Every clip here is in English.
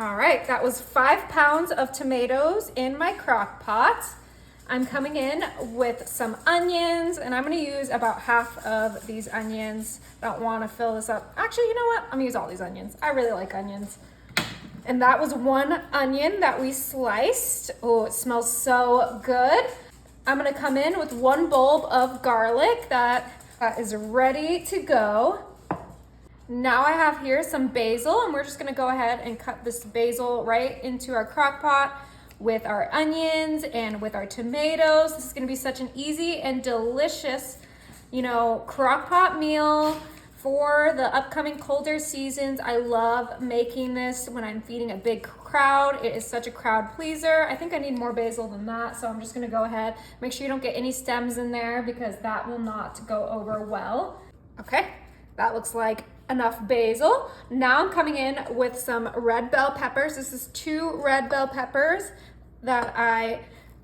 All right, that was 5 pounds of tomatoes in my crock pot. I'm coming in with some onions, and I'm gonna use about half of these onions. Don't wanna fill this up. Actually, you know what? I'm gonna use all these onions. I really like onions. And that was 1 onion that we sliced. Oh, it smells so good. I'm gonna come in with 1 bulb of garlic that is ready to go. Now I have here some basil, and we're just gonna go ahead and cut this basil right into our crock pot with our onions and with our tomatoes. This is gonna be such an easy and delicious, crock pot meal for the upcoming colder seasons. I love making this when I'm feeding a big crowd. It is such a crowd pleaser. I think I need more basil than that, so I'm just gonna go ahead. Make sure you don't get any stems in there because that will not go over well. Okay, that looks like enough basil. Now I'm coming in with some red bell peppers. This is 2 red bell peppers that I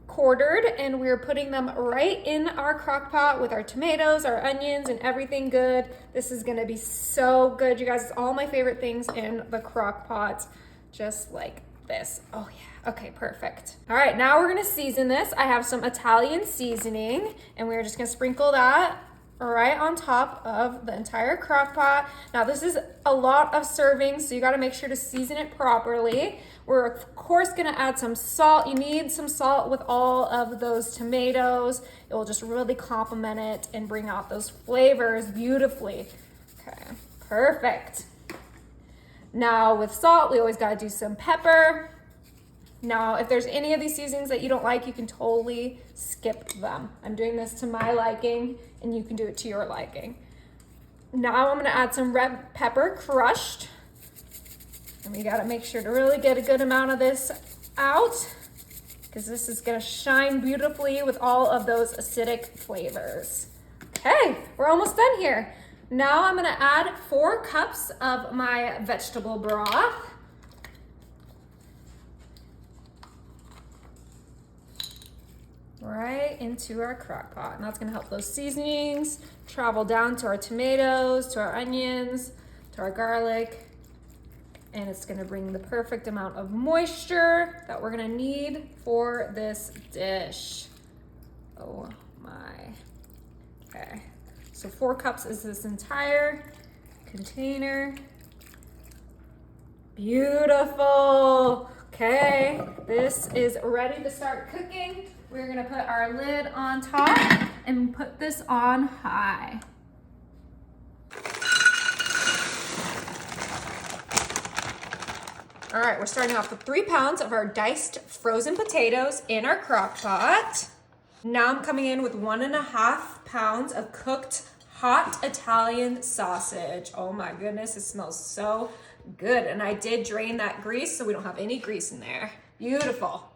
quartered, and we're putting them right in our crock pot with our tomatoes, our onions, and everything good. This is gonna be so good, you guys. It's all my favorite things in the crock pot, just like this. Oh yeah, okay, perfect. All right, now we're gonna season this. I have some Italian seasoning, and we're just gonna sprinkle that right on top of the entire crock pot. Now this is a lot of servings, so you gotta make sure to season it properly. We're of course gonna add some salt. You need some salt with all of those tomatoes. It will just really complement it and bring out those flavors beautifully. Okay, perfect. Now with salt, we always gotta do some pepper. Now, if there's any of these seasonings that you don't like, you can totally skip them. I'm doing this to my liking, and you can do it to your liking. Now I'm gonna add some red pepper crushed. And we gotta make sure to really get a good amount of this out, because this is gonna shine beautifully with all of those acidic flavors. Okay, we're almost done here. Now I'm gonna add 4 cups of my vegetable broth. Right into our crock pot, and that's gonna help those seasonings travel down to our tomatoes, to our onions, to our garlic, and it's gonna bring the perfect amount of moisture that we're gonna need for this dish. Oh my. Okay, so 4 cups is this entire container. Beautiful. Okay, this is ready to start cooking. We're gonna put our lid on top and put this on high. All right, we're starting off with 3 pounds of our diced frozen potatoes in our crock pot. Now I'm coming in with 1.5 pounds of cooked hot Italian sausage. Oh my goodness, it smells so good. And I did drain that grease, so we don't have any grease in there. Beautiful.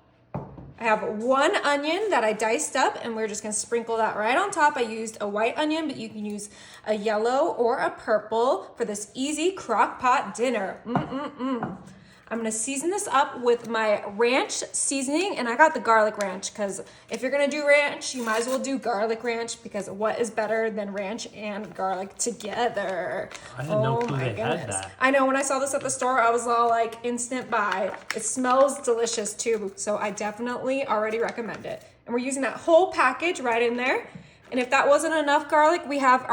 I have 1 onion that I diced up, and we're just gonna sprinkle that right on top. I used a white onion, but you can use a yellow or a purple for this easy crock pot dinner. I'm gonna season this up with my ranch seasoning, and I got the garlic ranch because if you're gonna do ranch, you might as well do garlic ranch, because what is better than ranch and garlic together? I had no clue they had that. I know, when I saw this at the store, I was all like, instant buy. It smells delicious too, so I definitely already recommend it. And we're using that whole package right in there. And if that wasn't enough garlic, we have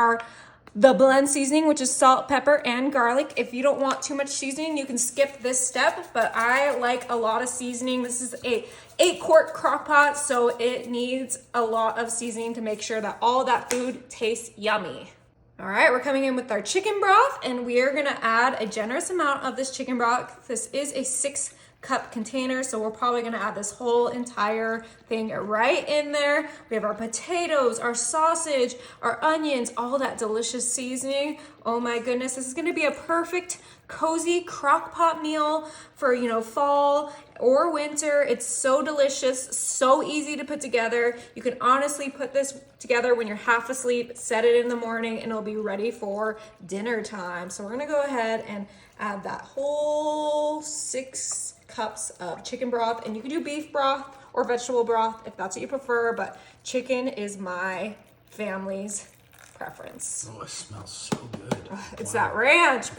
the blend seasoning, which is salt, pepper, and garlic. If you don't want too much seasoning, you can skip this step, but I like a lot of seasoning. This is a 8-quart crock pot, so it needs a lot of seasoning to make sure that all that food tastes yummy. All right, we're coming in with our chicken broth, and we are gonna add a generous amount of this chicken broth. This is a 6-cup container, so we're probably gonna add this whole entire thing right in there. We have our potatoes, our sausage, our onions, all that delicious seasoning. Oh my goodness, this is gonna be a perfect cozy crock pot meal for, fall or winter. It's so delicious, so easy to put together. You can honestly put this together when you're half asleep, set it in the morning, and it'll be ready for dinner time. So we're gonna go ahead and add that whole 6 cups of chicken broth, and you can do beef broth or vegetable broth if that's what you prefer, but chicken is my family's preference. Oh, it smells so good. It's that ranch.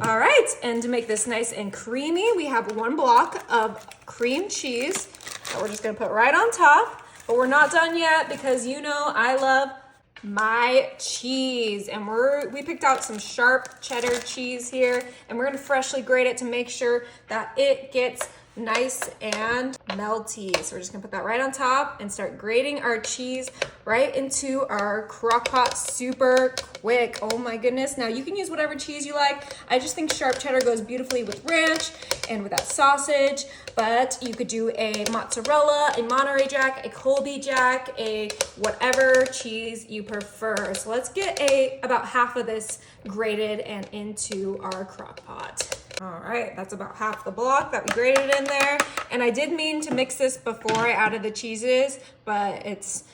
All right, and to make this nice and creamy, we have 1 block of cream cheese that we're just gonna put right on top. But we're not done yet because you know I love my cheese, and we picked out some sharp cheddar cheese here, and we're gonna freshly grate it to make sure that it gets nice and melty. So we're just gonna put that right on top and start grating our cheese right into our crock pot super quick. Oh my goodness. Now you can use whatever cheese you like. I just think sharp cheddar goes beautifully with ranch and with that sausage, but you could do a mozzarella, a Monterey Jack, a Colby Jack, a whatever cheese you prefer. So let's get about half of this grated and into our crock pot. All right, that's about half the block that we grated in there. And I did mean to mix this before I added the cheeses, but it's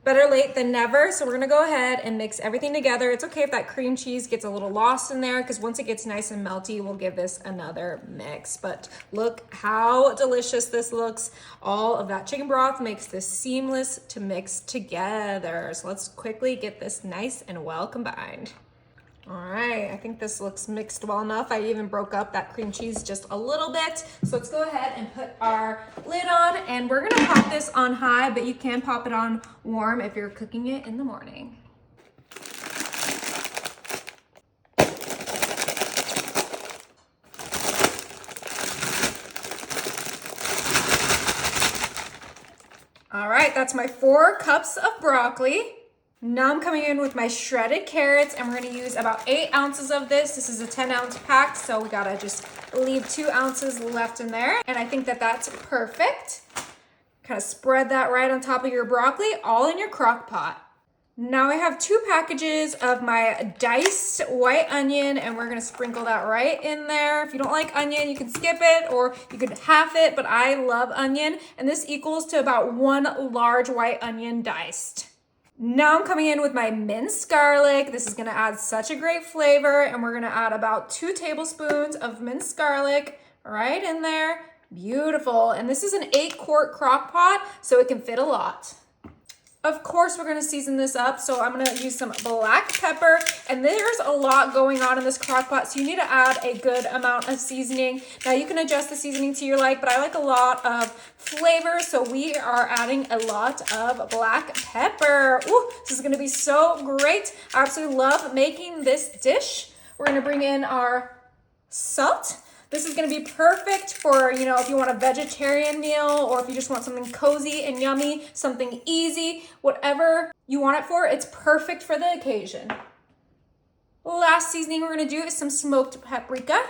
better late than never. So we're gonna go ahead and mix everything together. It's okay if that cream cheese gets a little lost in there, because once it gets nice and melty, we'll give this another mix. But look how delicious this looks. All of that chicken broth makes this seamless to mix together. So let's quickly get this nice and well combined. All right, I think this looks mixed well enough. I even broke up that cream cheese just a little bit. So let's go ahead and put our lid on, and we're gonna pop this on high, but you can pop it on warm if you're cooking it in the morning. All right, that's my 4 cups of broccoli. Now I'm coming in with my shredded carrots, and we're gonna use about 8 ounces of this. This is a 10-ounce pack, so we gotta just leave 2 ounces left in there. And I think that that's perfect. Kind of spread that right on top of your broccoli, all in your crock pot. Now I have 2 packages of my diced white onion, and we're gonna sprinkle that right in there. If you don't like onion, you can skip it, or you could half it, but I love onion. And this equals to about 1 large white onion diced. Now I'm coming in with my minced garlic. This is gonna add such a great flavor, and we're gonna add about 2 tablespoons of minced garlic right in there. Beautiful. And this is an 8-quart crock pot, so it can fit a lot. Of course, we're gonna season this up, so I'm gonna use some black pepper, and there's a lot going on in this crock pot, so you need to add a good amount of seasoning. Now you can adjust the seasoning to your like, but I like a lot of flavor, so we are adding a lot of black pepper. Ooh, this is gonna be so great. I absolutely love making this dish. We're gonna bring in our salt. This is gonna be perfect for, you know, if you want a vegetarian meal, or if you just want something cozy and yummy, something easy, whatever you want it for, it's perfect for the occasion. Last seasoning we're gonna do is some smoked paprika,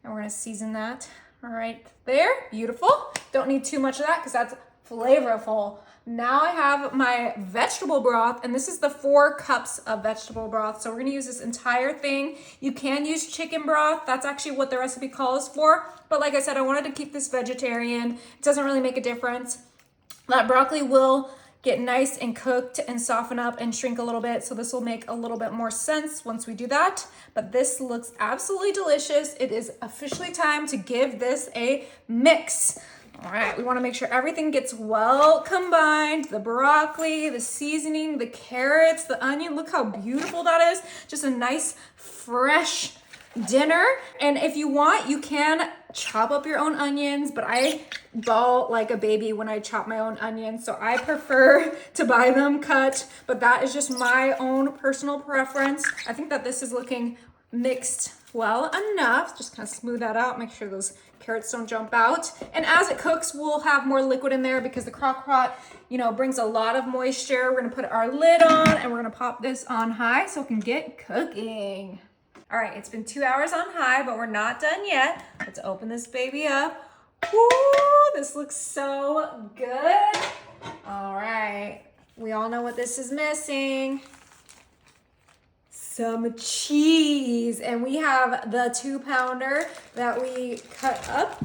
and we're gonna season that right there. Beautiful. Don't need too much of that because that's flavorful. Now I have my vegetable broth, and this is the 4 cups of vegetable broth. So we're gonna use this entire thing. You can use chicken broth. That's actually what the recipe calls for. But like I said, I wanted to keep this vegetarian. It doesn't really make a difference. That broccoli will get nice and cooked and soften up and shrink a little bit. So this will make a little bit more sense once we do that. But this looks absolutely delicious. It is officially time to give this a mix. All right, we wanna make sure everything gets well combined. The broccoli, the seasoning, the carrots, the onion. Look how beautiful that is. Just a nice, fresh dinner. And if you want, you can chop up your own onions, but I bawl like a baby when I chop my own onions, so I prefer to buy them cut, but that is just my own personal preference. I think that this is looking mixed well enough. Just kind of smooth that out, make sure those carrots don't jump out. And as it cooks, we'll have more liquid in there because the crock pot, you know, brings a lot of moisture. We're gonna put our lid on, and we're gonna pop this on high so it can get cooking. All right, it's been 2 hours on high, but we're not done yet. Let's open this baby up. Woo, this looks so good. All right, we all know what this is missing. Some cheese, and we have the 2-pounder that we cut up.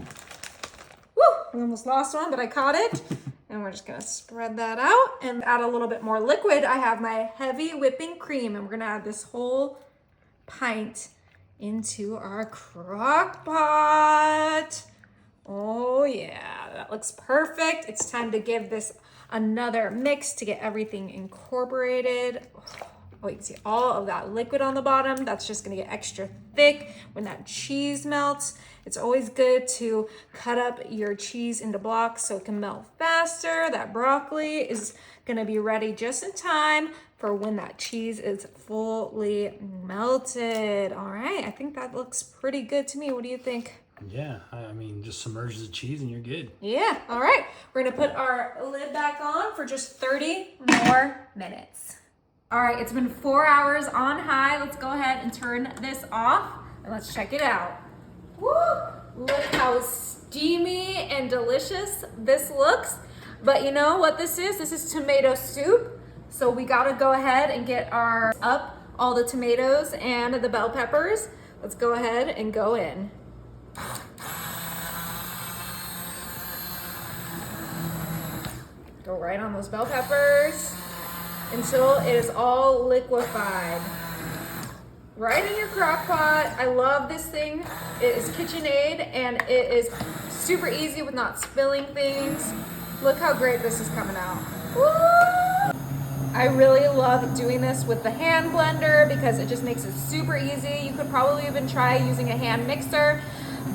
Woo, we almost lost one, but I caught it. And we're just gonna spread that out and add a little bit more liquid. I have my heavy whipping cream, and we're gonna add this whole pint into our crock pot. Oh yeah, that looks perfect. It's time to give this another mix to get everything incorporated. Oh, you can see all of that liquid on the bottom. That's just gonna get extra thick when that cheese melts. It's always good to cut up your cheese into blocks so it can melt faster. That broccoli is gonna be ready just in time for when that cheese is fully melted. All right, I think that looks pretty good to me. What do you think? Yeah, I mean, just submerge the cheese and you're good. Yeah, all right. We're gonna put our lid back on for just 30 more minutes. All right, it's been 4 hours on high. Let's go ahead and turn this off and let's check it out. Woo! Look how steamy and delicious this looks. But you know what this is? This is tomato soup. So we gotta go ahead and get all the tomatoes and the bell peppers. Let's go ahead and go in. Go right on those bell peppers until it is all liquefied. Right in your crock pot. I love this thing. It is KitchenAid and it is super easy with not spilling things. Look how great this is coming out. Woo! I really love doing this with the hand blender because it just makes it super easy. You could probably even try using a hand mixer,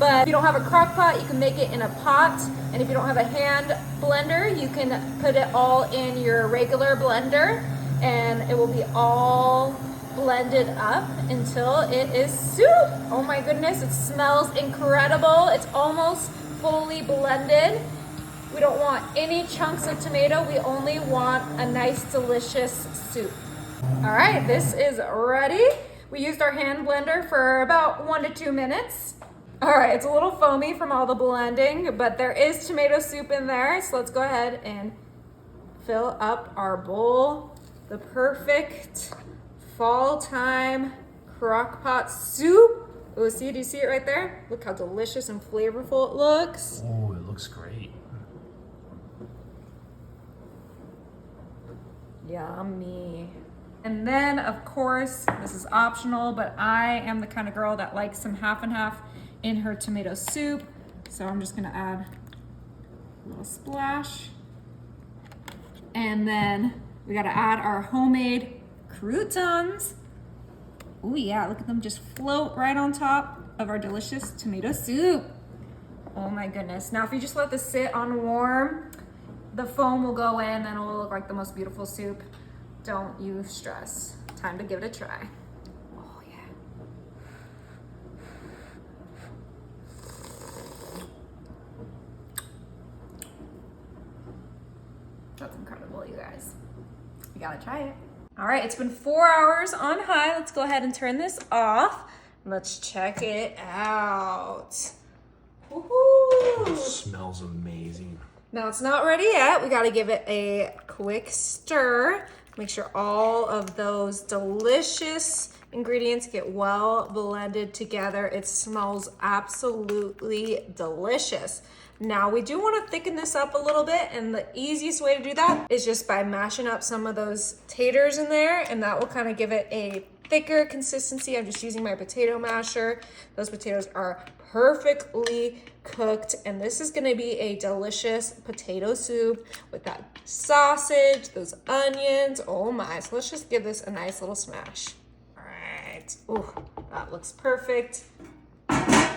but if you don't have a crock pot, you can make it in a pot. And if you don't have a hand blender, you can put it all in your regular blender and it will be all blended up until it is soup. Oh my goodness, it smells incredible. It's almost fully blended. We don't want any chunks of tomato. We only want a nice, delicious soup. All right, this is ready. We used our hand blender for about 1 to 2 minutes. All right, it's a little foamy from all the blending, but there is tomato soup in there. So let's go ahead and fill up our bowl. The perfect fall time crock pot soup. Oh, do you see it right there? Look how delicious and flavorful it looks. Oh, it looks great. Yummy. And then, of course, this is optional, but I am the kind of girl that likes some half and half in her tomato soup. So I'm just gonna add a little splash. And then we gotta add our homemade croutons. Oh yeah, look at them just float right on top of our delicious tomato soup. Oh my goodness. Now if you just let this sit on warm, the foam will go in and it will look like the most beautiful soup. Don't you stress. Time to give it a try. Oh yeah. That's incredible, you guys. You gotta try it. All right, it's been 4 hours on high. Let's go ahead and turn this off. Let's check it out. Woohoo! It smells amazing. Now it's not ready yet. We gotta give it a quick stir. Make sure all of those delicious ingredients get well blended together. It smells absolutely delicious. Now we do want to thicken this up a little bit, and the easiest way to do that is just by mashing up some of those taters in there, and that will kind of give it a thicker consistency. I'm just using my potato masher. Those potatoes are perfectly cooked, and this is gonna be a delicious potato soup with that sausage, those onions. Oh my, so let's just give this a nice little smash. All right, oh, that looks perfect.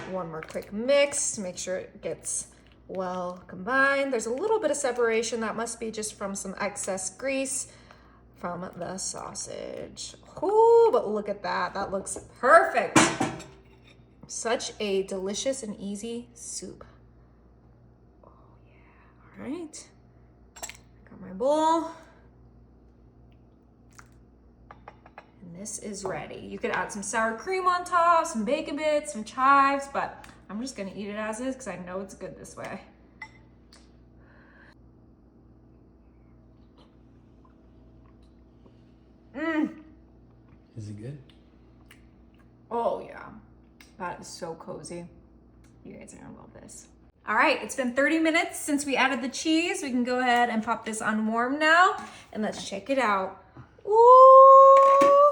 One more quick mix to make sure it gets well combined. There's a little bit of separation. That must be just from some excess grease from the sausage. Oh, but look at that. That looks perfect. Such a delicious and easy soup. Oh yeah, all right. Got my bowl. And this is ready. You could add some sour cream on top, some bacon bits, some chives, but I'm just gonna eat it as is because I know it's good this way. Is it good? Oh yeah, that is so cozy. You guys are gonna love this. All right, it's been 30 minutes since we added the cheese. We can go ahead and pop this on warm now, and let's check it out. Ooh,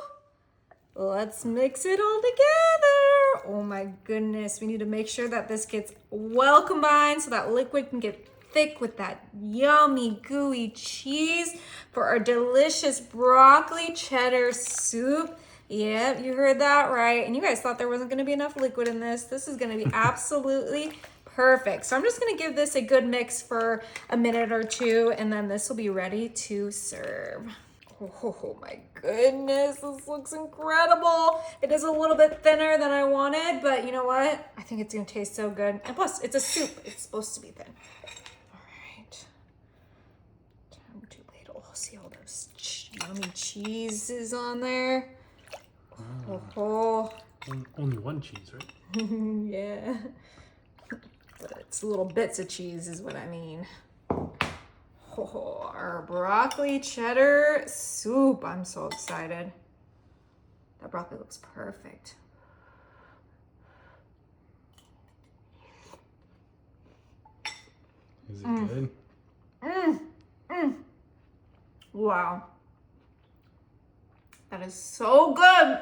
let's mix it all together. Oh my goodness, we need to make sure that this gets well combined so that liquid can get thick with that yummy, gooey cheese for our delicious broccoli cheddar soup. Yep, you heard that right. And you guys thought there wasn't gonna be enough liquid in this. This is gonna be absolutely perfect. So I'm just gonna give this a good mix for a minute or two, and then this will be ready to serve. Oh my goodness, this looks incredible. It is a little bit thinner than I wanted, but you know what? I think it's gonna taste so good. And plus, it's a soup. It's supposed to be thin. All right. Time to ladle. See all those yummy cheeses on there? Oh. Only one cheese, right? Yeah. But it's little bits of cheese is what I mean. Oh, our broccoli cheddar soup. I'm so excited. That broccoli looks perfect. Is it good? Wow. That is so good.